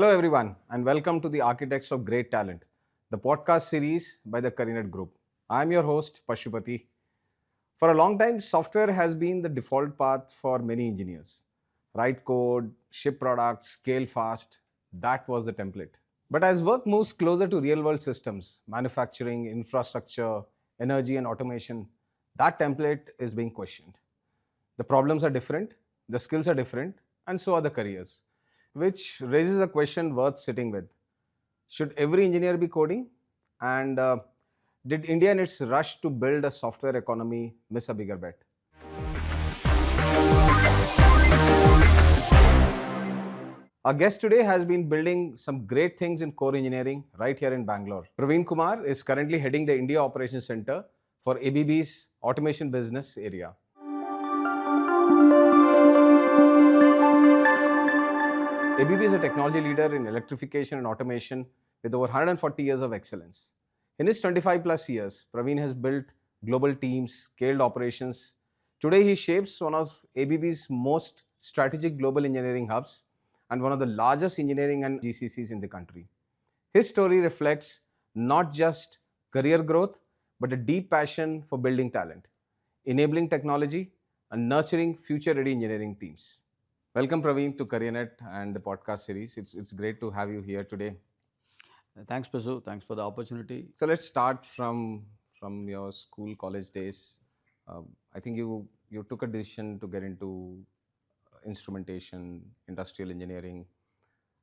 Hello, everyone, and welcome to the Architects of Great Talent, the podcast series by the Careernet Group. I'm your host, Pasupathi. For a long time, software has been the default path for many engineers. Write code, ship products, scale fast. That was the template. But as work moves closer to real world systems, manufacturing, infrastructure, energy, and automation, that template is being questioned. The problems are different, the skills are different, and so are the careers, which raises a question worth sitting with. Should every engineer be coding? And did India in its rush to build a software economy miss a bigger bet? Our guest today has been building some great things in core engineering right here in Bangalore. Pravin Kumar is currently heading the India Operations Center for ABB's automation business area. ABB is a technology leader in electrification and automation with over 140 years of excellence. In his 25 plus years, Praveen has built global teams, scaled operations. Today, he shapes one of ABB's most strategic global engineering hubs and one of the largest engineering and GCCs in the country. His story reflects not just career growth, but a deep passion for building talent, enabling technology, and nurturing future ready engineering teams. Welcome, Praveen, to Careernet and the podcast series. It's great to have you here today. Thanks, Pasu. Thanks for the opportunity. So let's start from your school, college days. I think you took a decision to get into instrumentation, industrial engineering.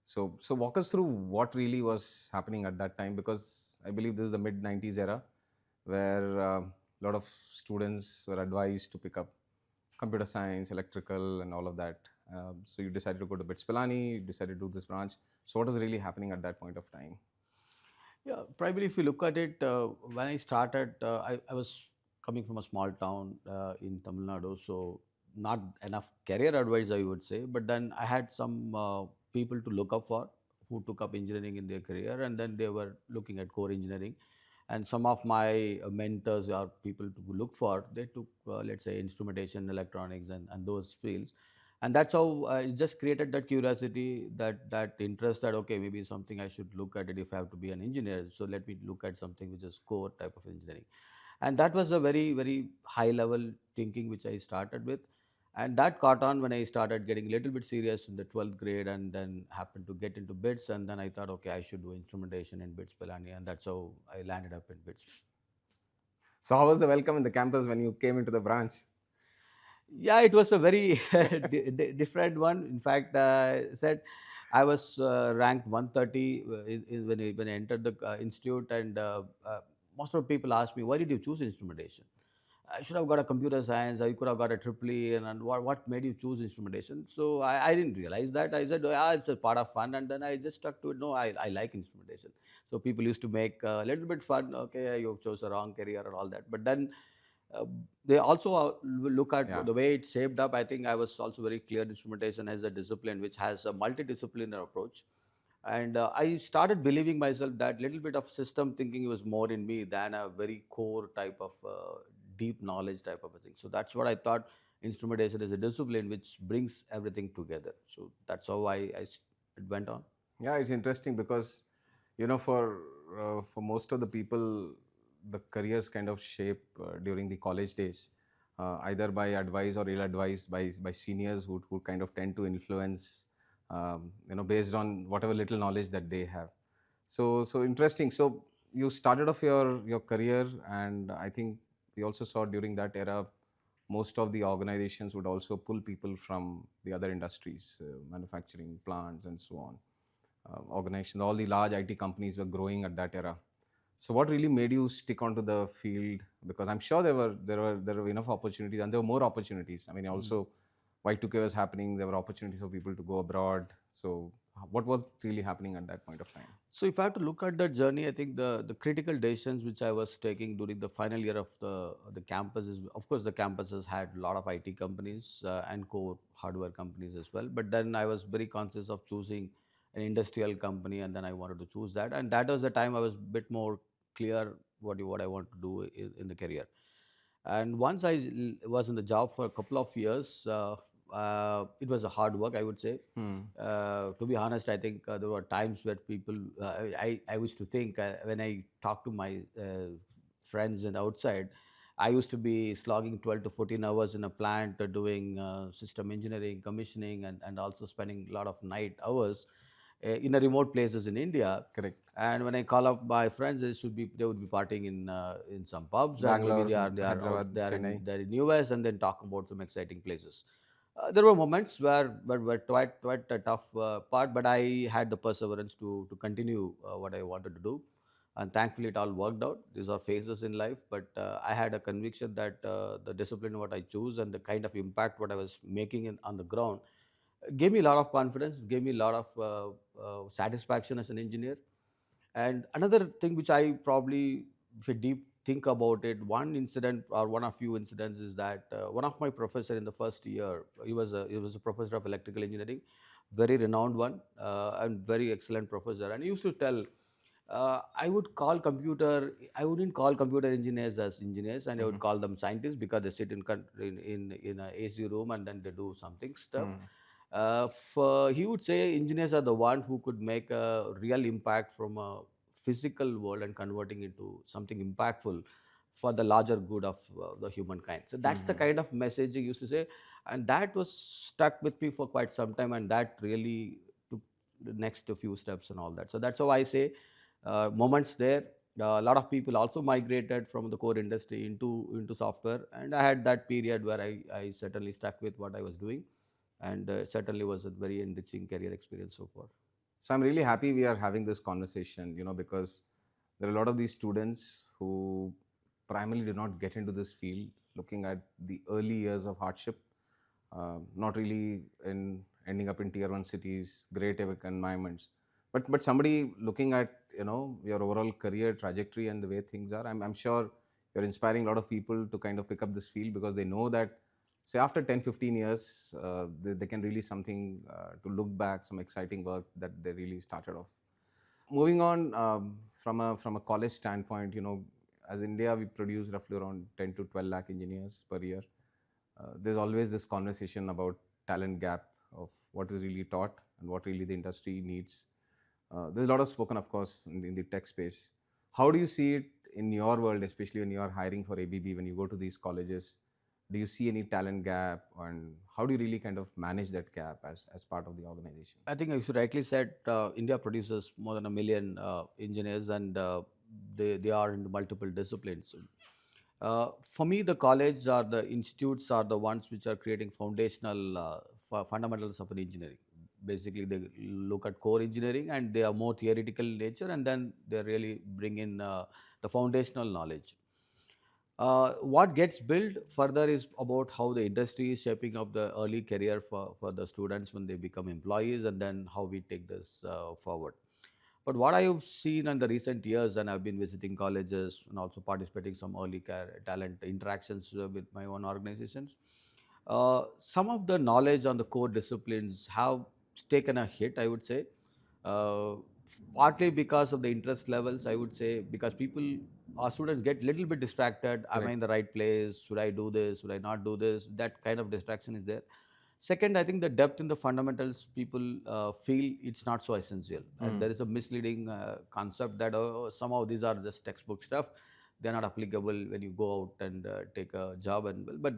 So walk us through what really was happening at that time, because I believe this is the mid '90s era, where a lot of students were advised to pick up computer science, electrical, and all of that. So you decided to go to BITS Pilani, you decided to do this branch. So what was really happening at that point of time? Yeah, primarily if you look at it, when I started, I was coming from a small town in Tamil Nadu, so not enough career advice, I would say. But then I had some people to look up for who took up engineering in their career, and then they were looking at core engineering. And some of my mentors or people to look for, they took, let's say, instrumentation, electronics, and those fields. And that's how it just created that curiosity, that interest, that okay, maybe something I should look at it if I have to be an engineer, so let me look at something which is core type of engineering. And that was a very high level thinking which I started with, and that caught on when I started getting a little bit serious in the 12th grade, and then happened to get into bits, and then I thought, okay, I should do instrumentation in BITS Pilani, and that's how I landed up in BITS. So how was the welcome in the campus when you came into the branch? Yeah, it was a very different one. In fact, said I was ranked 130 when I entered the institute, and most of the people asked me, why did you choose instrumentation? I should have got a computer science. I could have got a triple E, and what made you choose instrumentation? So I didn't realize that. I said, oh, yeah, it's a part of fun, and then I just stuck to it. No, I like instrumentation. So people used to make a little bit fun. Okay, you chose a wrong career and all that. But then uh, they also will look at Yeah. the way it's shaped up. I think I was also very clear instrumentation as a discipline which has a multidisciplinary approach. And I started believing myself that little bit of system thinking was more in me than a very core type of deep knowledge type of a thing. So that's what I thought. Instrumentation is a discipline which brings everything together. So that's how it went on. Yeah, it's interesting because, for most of the people, the careers kind of shape during the college days, either by advice or ill advice by seniors who kind of tend to influence, based on whatever little knowledge that they have. So interesting. So you started off your career, and I think we also saw during that era, most of the organizations would also pull people from the other industries, manufacturing plants and so on. Organizations, all the large IT companies were growing at that era. So what really made you stick onto the field? Because I'm sure there were enough opportunities, and there were more opportunities. I mean, also Y2K was happening. There were opportunities for people to go abroad. So what was really happening at that point of time? So if I have to look at that journey, I think the critical decisions which I was taking during the final year of the campus is, of course, the campuses had a lot of IT companies and core hardware companies as well. But then I was very conscious of choosing an industrial company, and then I wanted to choose that. And that was the time I was a bit more clear what I want to do in the career. And once I was in the job for a couple of years, it was a hard work, I would say. Hmm. To be honest, I think there were times where people, I used to think when I talk to my friends and outside, I used to be slogging 12 to 14 hours in a plant doing system engineering, commissioning, and also spending a lot of night hours in the remote places in India. Correct. And when I call up my friends, they would be partying in some pubs, and maybe Bangalore, they are out Hyderabad, Chennai. they're in US, and then talk about some exciting places. There were moments where were quite a tough part, but I had the perseverance to continue what I wanted to do, and thankfully it all worked out. These are phases in life, but I had a conviction that the discipline what I choose and the kind of impact what I was making on the ground gave me a lot of confidence, gave me a lot of satisfaction as an engineer. And another thing which I probably, if I deep think about it, one incident or one of few incidents is that one of my professor in the first year, he was a professor of electrical engineering, very renowned one, and very excellent professor. And he used to tell, I wouldn't call computer engineers as engineers, and I would Hmm. call them scientists because they sit in a AC room and then they do something stuff. Hmm. He would say engineers are the one who could make a real impact from a physical world and converting into something impactful for the larger good of the humankind. So that's the Hmm. kind of message he used to say, and that was stuck with me for quite some time, and that really took the next few steps and all that. So that's how I say moments there. A lot of people also migrated from the core industry into software, and I had that period where I certainly stuck with what I was doing, and certainly was a very enriching career experience so far. So I'm really happy we are having this conversation, because there are a lot of these students who primarily do not get into this field, looking at the early years of hardship, not really in ending up in tier one cities, great environments, but somebody looking at your overall career trajectory and the way things are. I'm sure you're inspiring a lot of people to kind of pick up this field because they know that say after 10, 15 years they can really something to look back, some exciting work that they really started off. Moving on, from a college standpoint, as India we produce roughly around 10 to 12 lakh engineers per year. There's always this conversation about talent gap of what is really taught and what really the industry needs. There's a lot of spoken, of course, in the tech space. How do you see it in your world, especially when you are hiring for ABB, when you go to these colleges? Do you see any talent gap, and how do you really kind of manage that gap as part of the organization? I think, as you rightly said, India produces more than a million engineers, and they are in multiple disciplines. For me, the college or the institutes are the ones which are creating foundational fundamentals of an engineering. Basically, they look at core engineering, and they are more theoretical in nature, and then they really bring in the foundational knowledge. What gets built further is about how the industry is shaping up the early career for the students when they become employees, and then how we take this forward. But what I have seen in the recent years, and I've been visiting colleges and also participating some early talent interactions with my own organizations, some of the knowledge on the core disciplines have taken a hit, I would say. Uh, Partly because of the interest levels, I would say, because our students get little bit distracted. Am I Correct. in the right place? Should I do this? Should I not do this? That kind of distraction is there. Second, I think the depth in the fundamentals, people feel it's not so essential, and Hmm. there is a misleading concept that somehow these are just textbook stuff. They're not applicable when you go out and take a job, and well, but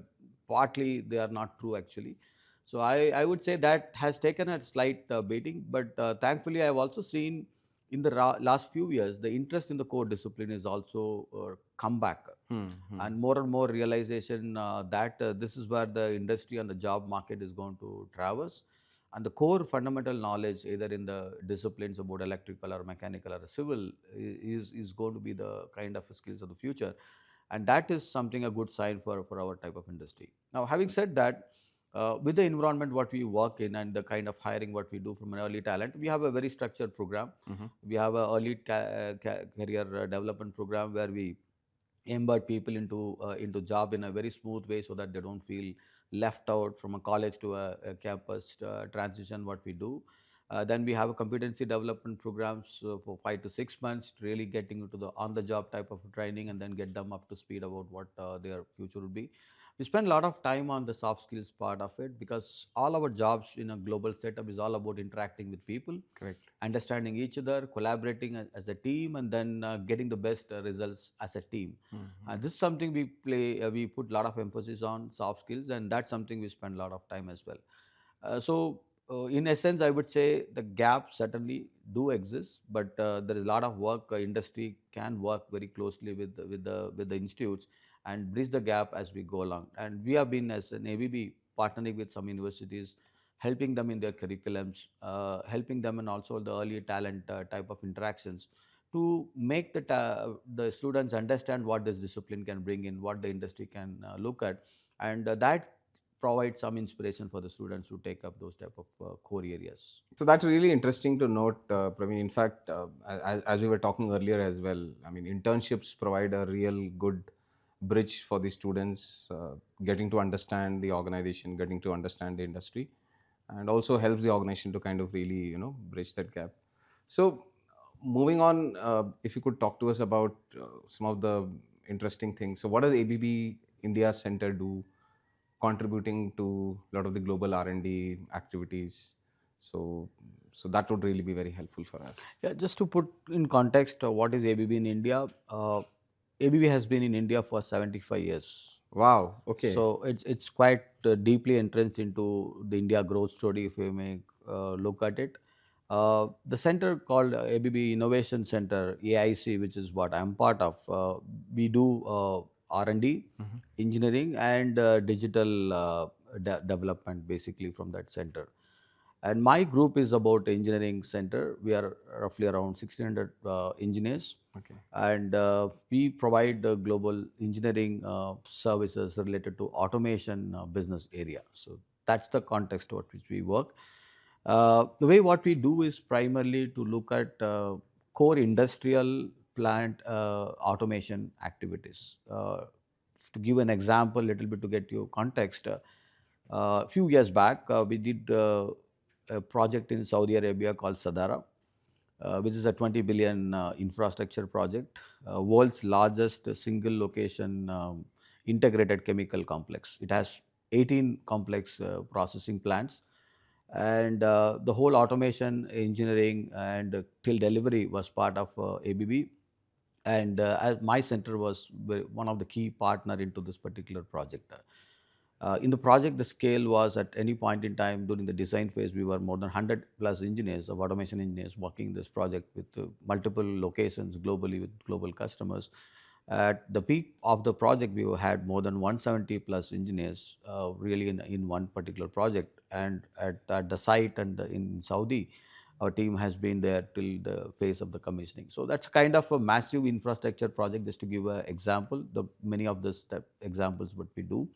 partly they are not true actually. So I would say that has taken a slight beating, but thankfully I've also seen in the last few years the interest in the core discipline is also come back, Hmm. Hmm. and more realization that this is where the industry and the job market is going to traverse, and the core fundamental knowledge either in the disciplines about electrical or mechanical or civil is going to be the kind of skills of the future, and that is something a good sign for our type of industry. Now, having said that, with the environment what we work in and the kind of hiring what we do from an early talent, we have a very structured program. Hmm. We have a early career development program where we embed people into job in a very smooth way so that they don't feel left out from a college to a campus transition what we do. Then we have a competency development programs for 5 to 6 months, really getting into the on the job type of training and then get them up to speed about what their future will be. We spend a lot of time on the soft skills part of it because all our jobs in a global setup is all about interacting with people, Correct. understanding each other, collaborating as a team, and then getting the best results as a team. Mhm. This is something we put a lot of emphasis on soft skills, and that's something we spend a lot of time as well. In essence, I would say the gaps certainly do exist, but there is a lot of work. Industry can work very closely with the institutes and bridge the gap as we go along. And we have been, as an ABB, partnering with some universities, helping them in their curriculums, helping them in also the early talent type of interactions to make the students understand what this discipline can bring in, what the industry can look at, and that provide some inspiration for the students to take up those type of core areas. So that's really interesting to note, Praveen. In fact, as we were talking earlier as well, I mean, internships provide a real good bridge for the students, getting to understand the organization, getting to understand the industry, and also helps the organization to kind of really, bridge that gap. So, moving on, if you could talk to us about some of the interesting things. So, what does ABB India Center do, contributing to a lot of the global R&D activities? So that would really be very helpful for us. Yeah, just to put in context, what is ABB in India? ABB has been in India for 75 years. Wow. Okay. So it's quite deeply entrenched into the India growth story, if you may look at it. The center called ABB Innovation Center, AIC, which is what I'm part of, we do R&D, Mhm. engineering, and digital development basically from that center. And my group is about engineering center. We are roughly around 1,600 engineers, Okay. and we provide global engineering services related to automation business area. So that's the context what which we work. The way what we do is primarily to look at core industrial plant automation activities. To give an example, little bit to get you context, a few years back, we did a project in Saudi Arabia called Sadara, which is a 20 billion infrastructure project, world's largest single location integrated chemical complex. It has 18 complex processing plants, and the whole automation, engineering, and till delivery was part of ABB. And as my center was one of the key partner into this particular project. In the project, the scale was at any point in time during the design phase, we were more than 100 plus engineers of automation engineers working this project with multiple locations globally with global customers. At the peak of the project, we had more than 170 plus engineers really in one particular project. And at the site and in Saudi, our team has been there till the phase of the commissioning. So that's kind of a massive infrastructure project. Just to give an example, the many of the examples what we do,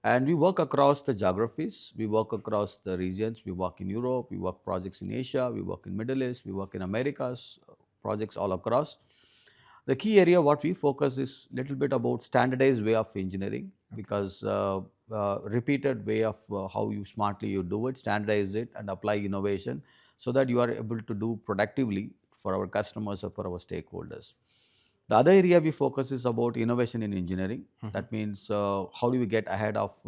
and we work across the geographies, we work across the regions, we work in Europe, we work projects in Asia, we work in Middle East, we work in Americas, projects all across. The key area what we focus is little bit about standardized way of engineering, Okay. because repeated way of how you smartly you do it, standardize it and apply innovation so that you are able to do productively for our customers or for our stakeholders. The other area we focus is about innovation in engineering. Mhm. That means how do we get ahead of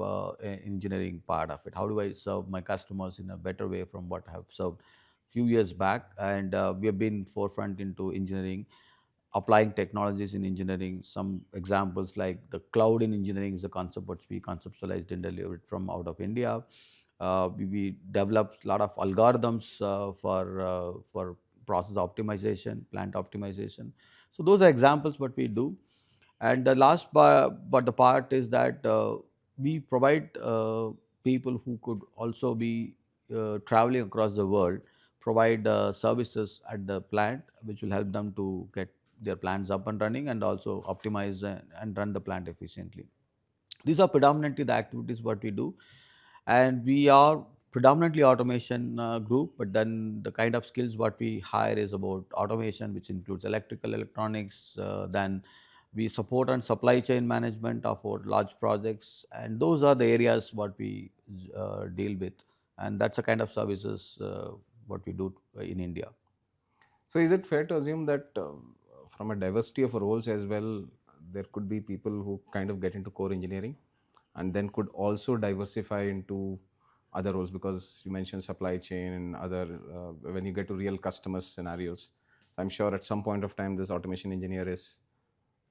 engineering part of it? How do I serve my customers in a better way from what I have served few years back? And we have been forefront into engineering, applying technologies in engineering. Some examples like the cloud in engineering is a concept which we conceptualized and delivered from out of India. We developed a lot of algorithms for process optimization, plant optimization. So those are examples what we do. And the last but the part is that we provide people who could also be traveling across the world, provide services at the plant which will help them to get their plants up and running and also optimize and run the plant efficiently. These are predominantly the activities what we do, and we are predominantly automation group. But then the kind of skills what we hire is about automation, which includes electrical, electronics. Then we support on supply chain management of our large projects, and those are the areas what we deal with, and that's the kind of services what we do in India. So is it fair to assume that from a diversity of roles as well, there could be people who kind of get into core engineering? and then could also diversify into other roles, because you mentioned supply chain and other, when you get to real customer scenarios. I'm sure at some point of time this automation engineer is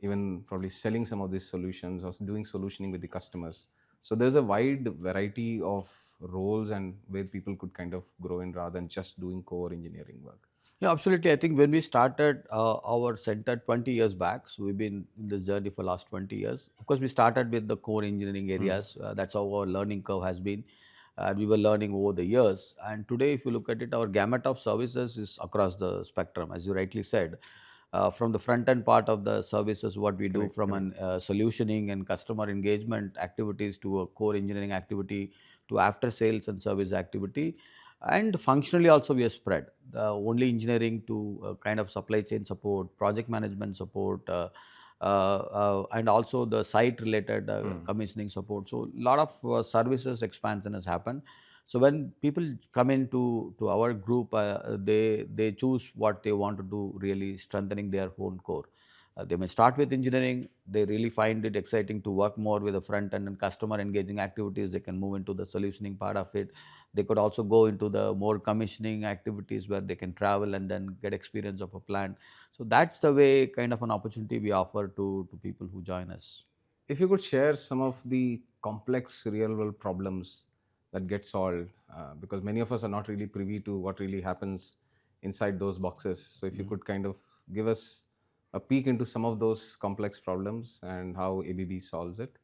even probably selling some of these solutions or doing solutioning with the customers. So there's a wide variety of roles and where people could kind of grow in rather than just doing core engineering work. Yeah, absolutely. I think when we started our center 20 years back, so we've been in this journey for last 20 years. Of course, we started with the core engineering areas. That's how our learning curve has been. We were learning over the years. And today, if you look at it, our gamut of services is across the spectrum, as you rightly said. From the front end part of the services, what we do Correct, from correct. an solutioning and customer engagement activities to a core engineering activity to after sales and service activity. And functionally also we are spread only engineering to kind of supply chain support, project management support, and also the site related commissioning support. So a lot of services expansion has happened. So when people come into to our group, they choose what they want to do, really strengthening their own core. They may start with engineering. They really find it exciting to work more with the front end and customer engaging activities. They can move into the solutioning part of it. They could also go into the more commissioning activities where they can travel and then get experience of a plant. So that's the way kind of an opportunity we offer to people who join us. If you could share some of the complex real world problems that get solved, because many of us are not really privy to what really happens inside those boxes. So if you could kind of give us a peek into some of those complex problems and how ABB solves it.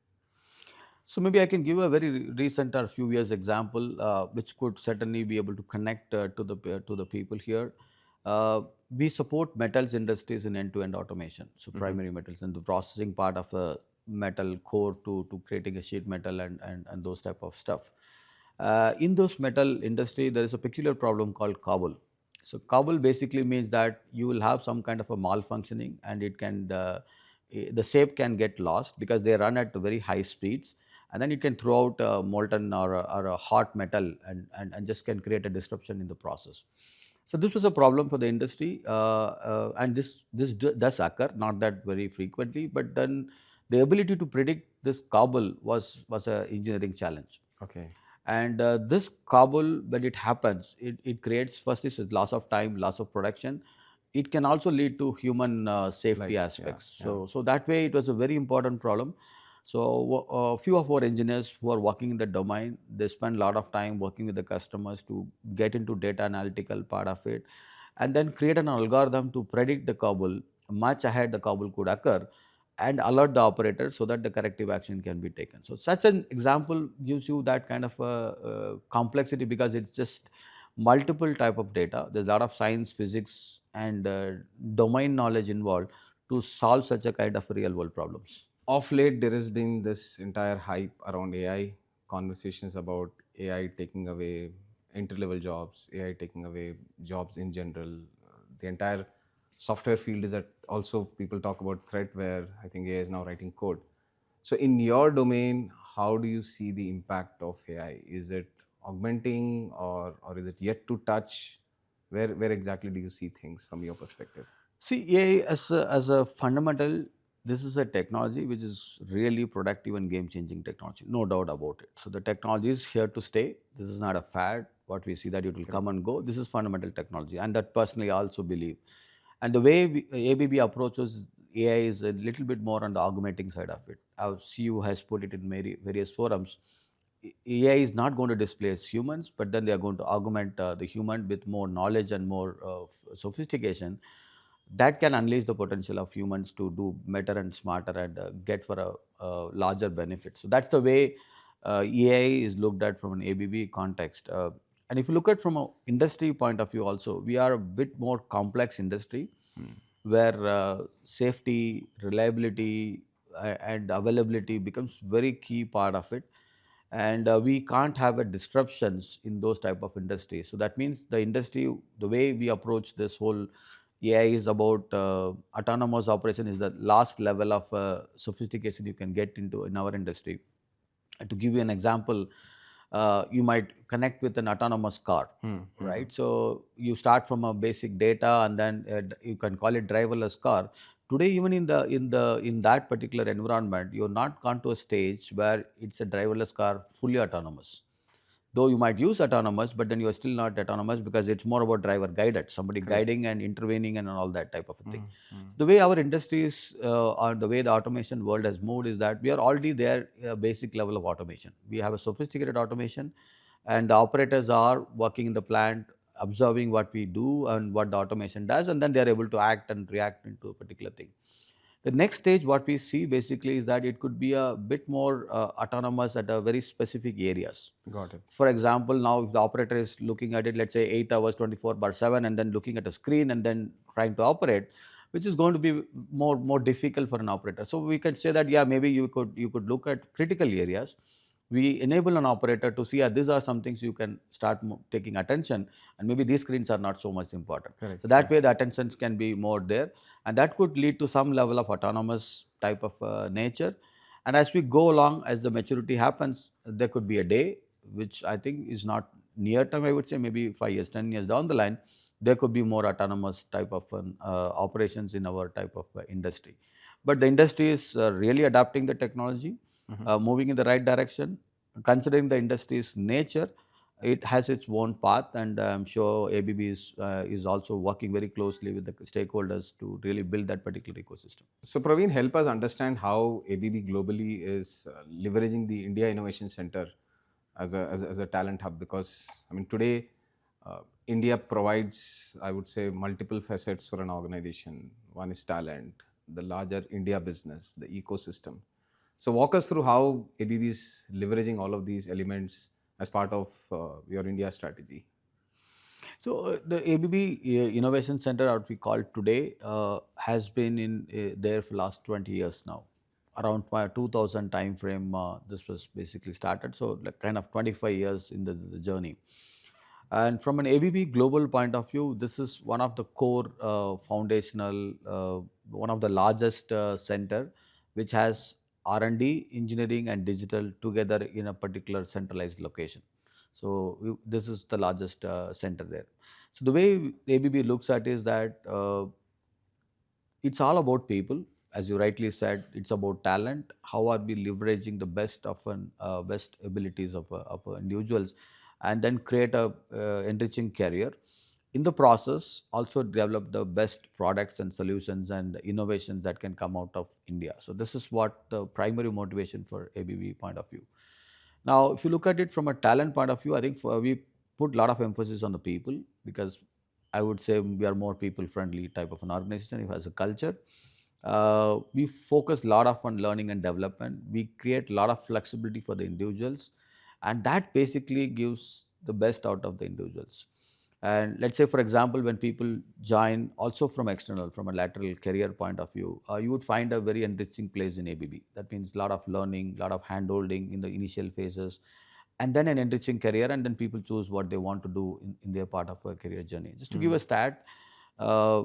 So maybe I can give a very recent or few years example, which could certainly be able to connect to the people here. We support metals industries in end-to-end automation. So primary metals and the processing part of a metal core to creating a sheet metal and those type of stuff. In those metal industry, there is a peculiar problem called cobble. So cobble basically means that you will have some kind of a malfunctioning, and it can the shape can get lost because they run at very high speeds, and then it can throw out a molten or a hot metal and just can create a disruption in the process. So this was a problem for the industry, and does occur, not that very frequently, but then the ability to predict this cobble was a engineering challenge. Okay. And this cobble, when it happens, it creates, first is loss of time, loss of production. It can also lead to human safety Lives. Yeah. aspects. Yeah. So that way it was a very important problem. So a few of our engineers who are working in the domain, they spend a lot of time working with the customers to get into data analytical part of it, and then create an algorithm to predict the cobble much ahead the cobble could occur, and alert the operator so that the corrective action can be taken. So such an example gives you that kind of complexity, because it's just multiple type of data. There's a lot of science, physics, and domain knowledge involved to solve such a kind of real world problems. Of late, there has been this entire hype around AI, conversations about AI taking away entry level jobs, AI taking away jobs in general. The entire software field is at also, people talk about threat where I think AI is now writing code. So, in your domain, how do you see the impact of AI? Is it augmenting, or is it yet to touch? Where exactly do you see things from your perspective? See, AI as a fundamental, this is a technology which is really productive and game changing technology, no doubt about it. So the technology is here to stay. This is not a fad. What we see that it will come and go. This is fundamental technology, and that personally I also believe. And the way ABB approaches AI is a little bit more on the augmenting side of it. Our CU has put it in various forums. AI is not going to displace humans, but then they are going to augment the human with more knowledge and more sophistication that can unleash the potential of humans to do better and smarter and get for a larger benefit. So that's the way AI is looked at from an ABB context. And if you look at from an industry point of view also, we are a bit more complex industry where safety, reliability, and availability becomes very key part of it. And we can't have a disruptions in those type of industries. So that means the industry, the way we approach this whole AI is about autonomous operation is the last level of sophistication you can get into in our industry. To give you an example, you might connect with an autonomous car, right? So you start from a basic data, and then you can call it driverless car. today, even in that particular environment, you're not gone to a stage where it's a driverless car fully autonomous. Though you might use autonomous, but then you are still not autonomous because it's more about driver guided, somebody Correct. guiding and intervening and all that type of a thing. Mm, mm. So the way our industry is, or the way the automation world has moved, is that we are already there, a basic level of automation. We have a sophisticated automation, and the operators are working in the plant, observing what we do and what the automation does, and then they are able to act and react into a particular thing. The next stage, what we see basically is that it could be a bit more autonomous at a very specific areas. Got it. For example, now if the operator is looking at it, let's say 8 hours, 24/7, and then looking at a screen and then trying to operate, which is going to be more difficult for an operator. So we can say that, yeah, maybe you could look at critical areas. We enable an operator to see, these are some things you can start taking attention, and maybe these screens are not so much important. Correct. So that Correct. way the attentions can be more there, and that could lead to some level of autonomous type of nature. And as we go along, as the maturity happens, there could be a day, which I think is not near term, I would say maybe 5 years, 10 years down the line, there could be more autonomous type of operations in our type of industry. But the industry is really adapting the technology, Mhm. moving in the right direction. Considering the industry's nature, it has its own path, and I'm sure ABB is also working very closely with the stakeholders to really build that particular ecosystem. So, Praveen, help us understand how ABB globally is leveraging the India Innovation Center as a talent hub. Because, I mean, today, India provides, I would say, multiple facets for an organization. One is talent, the larger India business, the ecosystem. So, walk us through how ABB is leveraging all of these elements as part of your India strategy. So the ABB Innovation Center, what we call today, has been in there for last 20 years now. Around 2000 time frame, this was basically started. So like kind of 25 years in the journey. And from an ABB global point of view, this is one of the core foundational, one of the largest center, which has R&D, engineering, and digital together in a particular centralized location. So this is the largest center there. So the way ABB looks at is that it's all about people. As you rightly said, it's about talent. How are we leveraging the best of best abilities of individuals, and then create a enriching career. In the process, also develop the best products and solutions and innovations that can come out of India. So this is what the primary motivation for ABB point of view. Now, if you look at it from a talent point of view, I think we put a lot of emphasis on the people, because I would say we are more people-friendly type of an organization. It has a culture. We focus a lot of on learning and development. We create a lot of flexibility for the individuals, and that basically gives the best out of the individuals. And let's say, for example, when people join also from external, from a lateral career point of view, you would find a very enriching place in ABB. That means a lot of learning, a lot of hand-holding in the initial phases, and then an enriching career, and then people choose what they want to do in their part of a career journey. Just to give a stat, uh,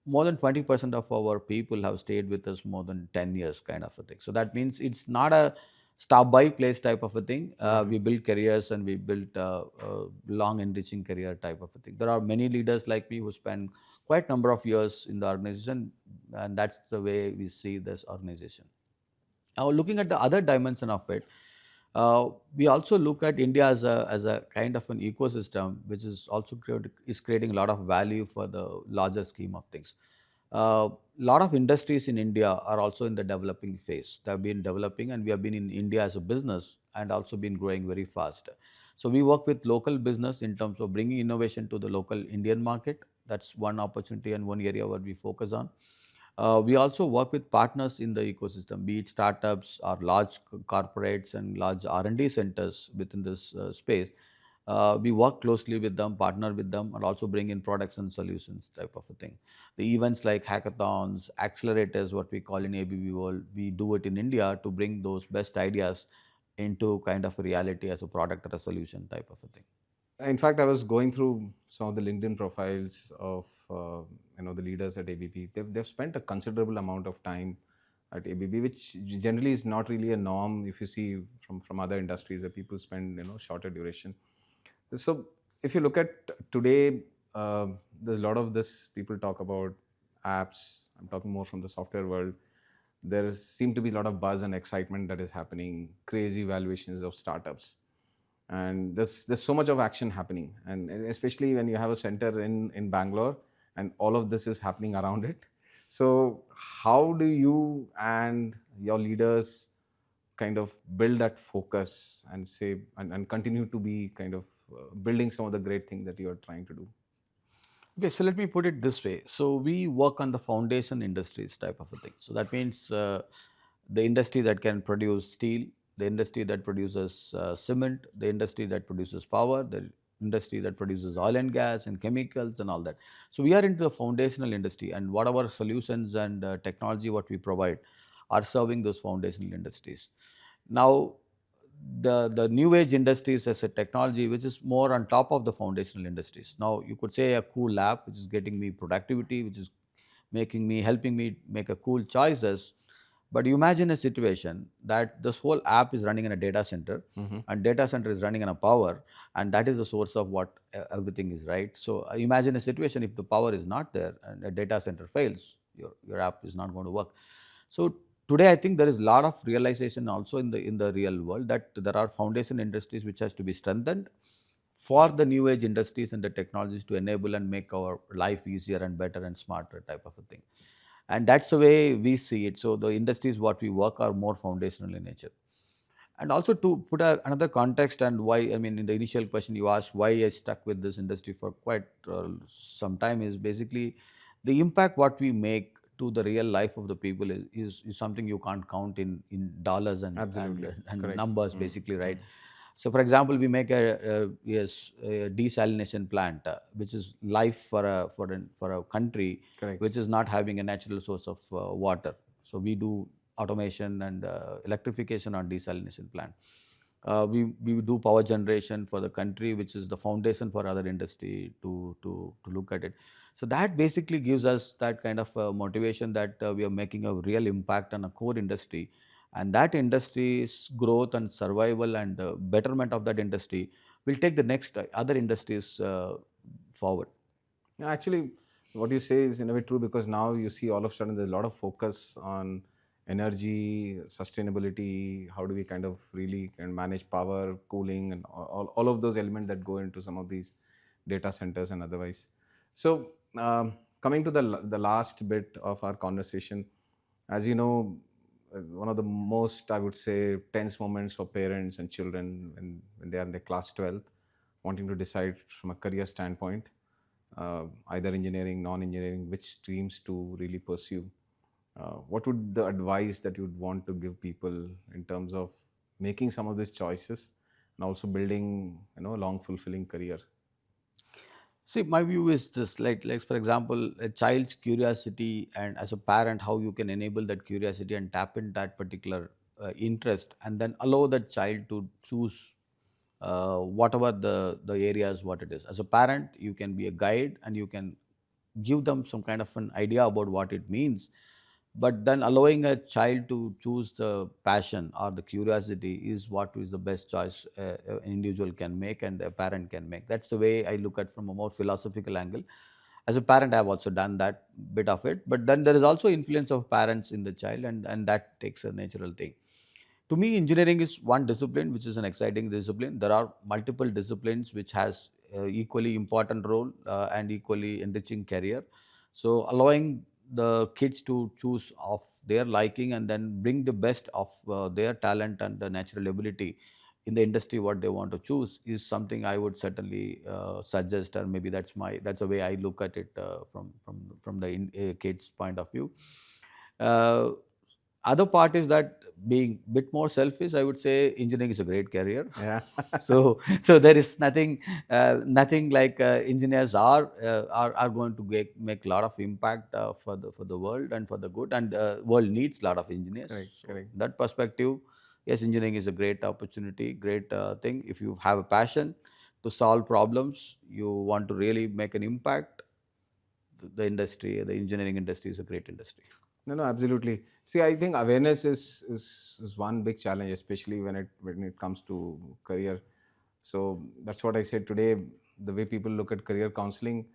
more than 20% of our people have stayed with us more than 10 years kind of a thing. So that means it's not a stop by place type of a thing. We build careers, and we build long enriching career type of a thing. There are many leaders like me who spend quite number of years in the organization, and that's the way we see this organization. Now, looking at the other dimension of it, we also look at India as a kind of an ecosystem, which is also is creating a lot of value for the larger scheme of things. A lot of industries in India are also in the developing phase. They have been developing, and we have been in India as a business and also been growing very fast. So we work with local business in terms of bringing innovation to the local Indian market. That's one opportunity and one area where we focus on. We also work with partners in the ecosystem, be it startups or large corporates and large R&D centers within this space. We work closely with them, partner with them, and also bring in products and solutions type of a thing. The events like hackathons, accelerators, what we call in ABB world, we do it in India to bring those best ideas into kind of a reality as a product or a solution type of a thing. In fact, I was going through some of the LinkedIn profiles of the leaders at ABB. They've spent a considerable amount of time at ABB, which generally is not really a norm if you see from other industries where people spend shorter duration. So if you look at today, there's a lot of this people talk about apps, I'm talking more from the software world, there seem to be a lot of buzz and excitement that is happening, crazy valuations of startups. And there's so much of action happening. And especially when you have a center in Bangalore and all of this is happening around it. So how do you and your leaders kind of build that focus and say and continue to be kind of building some of the great things that you are trying to do? Okay, so let me put it this way. So we work on the foundation industries type of a thing. So that means the industry that can produce steel, the industry that produces cement, the industry that produces power, the industry that produces oil and gas and chemicals and all that. So we are into the foundational industry, and whatever solutions and technology what we provide are serving those foundational industries. Now, the new age industries as a technology which is more on top of the foundational industries. Now you could say a cool app which is getting me productivity, which is making me helping me make a cool choices. But you imagine a situation that this whole app is running in a data center, Mm-hmm. and data center is running on a power, and that is the source of what everything is, right? So imagine a situation if the power is not there and a data center fails, your app is not going to work. So today I think there is a lot of realization also in the real world that there are foundation industries which has to be strengthened for the new age industries and the technologies to enable and make our life easier and better and smarter type of a thing. And that's the way we see it. So the industries what we work are more foundational in nature. And also to put another context and why, I mean, in the initial question you asked why I stuck with this industry for quite some time is basically the impact what we make to the real life of the people is something you can't count in dollars Absolutely and correct. numbers Mm, basically, right? mm. So, for example, we make a desalination plant, which is life for a country Correct. which is not having a natural source of water. So, we do automation and electrification on desalination plant. We do power generation for the country, which is the foundation for other industry to look at it. So that basically gives us that kind of motivation that we are making a real impact on a core industry, and that industry's growth and survival and betterment of that industry will take the next other industries forward. Yeah, actually, what you say is in a way true because now you see all of a sudden there's a lot of focus on energy, sustainability. How do we kind of really can manage power, cooling, and all of those elements that go into some of these data centers and otherwise. So, coming to the last bit of our conversation, as you know, one of the most I would say tense moments for parents and children when they are in the class 12th, wanting to decide from a career standpoint either engineering, non-engineering, which streams to really pursue. What would the advice that you'd want to give people in terms of making some of these choices and also building, a long, fulfilling career? See, my view is this: like for example, a child's curiosity, and as a parent, how you can enable that curiosity and tap in that particular interest, and then allow that child to choose whatever the areas what it is. As a parent, you can be a guide and you can give them some kind of an idea about what it means, but then allowing a child to choose the passion or the curiosity is what is the best choice an individual can make and a parent can make. That's the way I look at from a more philosophical angle. As a parent, I have also done that bit of it, but then there is also influence of parents in the child, and that takes a natural thing. To me, engineering is one discipline which is an exciting discipline. There are multiple disciplines which has equally important role and equally enriching career. So allowing the kids to choose of their liking and then bring the best of their talent and the natural ability in the industry what they want to choose is something I would certainly suggest, or maybe that's the way I look at it from the kids point of view. uh, Other part is that, being bit more selfish, I would say engineering is a great career. Yeah. So there is nothing like engineers are going to make a lot of impact for the world and for the good, and world needs a lot of engineers. Correct, So correct. in that perspective, yes, engineering is a great opportunity, great thing. If you have a passion to solve problems, you want to really make an impact, the engineering industry is a great industry. No, no, absolutely. See, I think awareness is one big challenge, especially when it comes to career. So that's what I said today. The way people look at career counseling,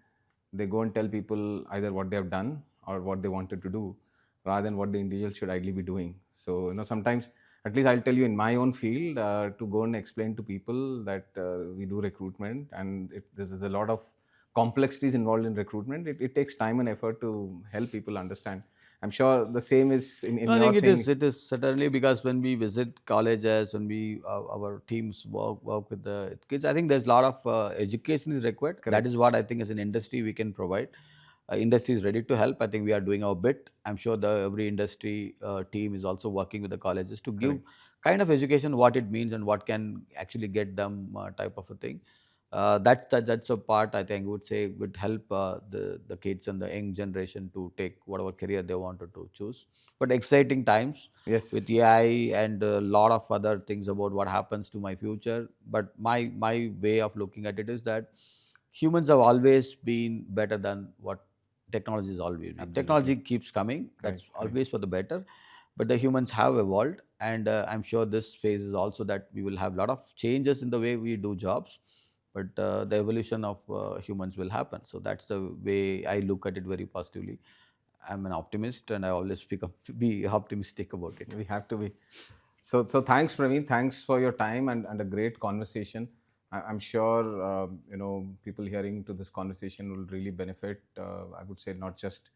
they go and tell people either what they have done or what they wanted to do, rather than what the individual should ideally be doing. So sometimes, at least I'll tell you in my own field, to go and explain to people that we do recruitment, and this is a lot of complexities involved in recruitment. It takes time and effort to help people understand. I'm sure the same is in No, I your think it thing. is. It is certainly because when we visit colleges, when we our teams work with the kids, I think there's a lot of education is required. That is Correct. what I think as an industry we can provide. Industry is ready to help. I think we are doing our bit. I'm sure the every industry team is also working with the colleges to give Correct. kind of education what it means and what can actually get them type of a thing. That's a part I think would say would help the kids and the young generation to take whatever career they wanted to choose. But exciting times with Yes. AI and a lot of other things about what happens to my future. But my way of looking at it is that humans have always been better than what technology has always been. Absolutely. Technology keeps coming. Correct. That's Correct. always for the better. But the humans have evolved, and I'm sure this phase is also that we will have a lot of changes in the way we do jobs, but the evolution of humans will happen. So that's the way I look at it very positively. I'm an optimist, and I always be optimistic about it. We have to be. So thanks, Praveen. Thanks for your time and a great conversation. I'm sure people hearing to this conversation will really benefit. I would say not just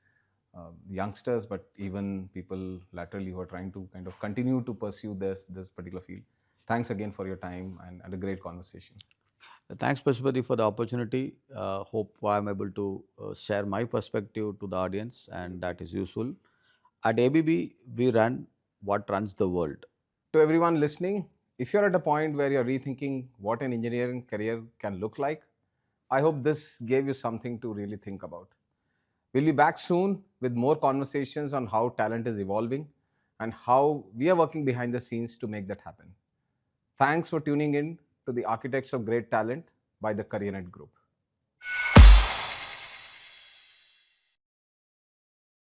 youngsters, but even people laterally who are trying to kind of continue to pursue this particular field. Thanks again for your time and a great conversation. Thanks, Pashupati, for the opportunity. Hope I'm able to share my perspective to the audience, and that is useful. At ABB, we run what runs the world. To everyone listening, if you're at a point where you're rethinking what an engineering career can look like, I hope this gave you something to really think about. We'll be back soon with more conversations on how talent is evolving and how we are working behind the scenes to make that happen. Thanks for tuning in to the Architects of Great Talent by the Careernet Group.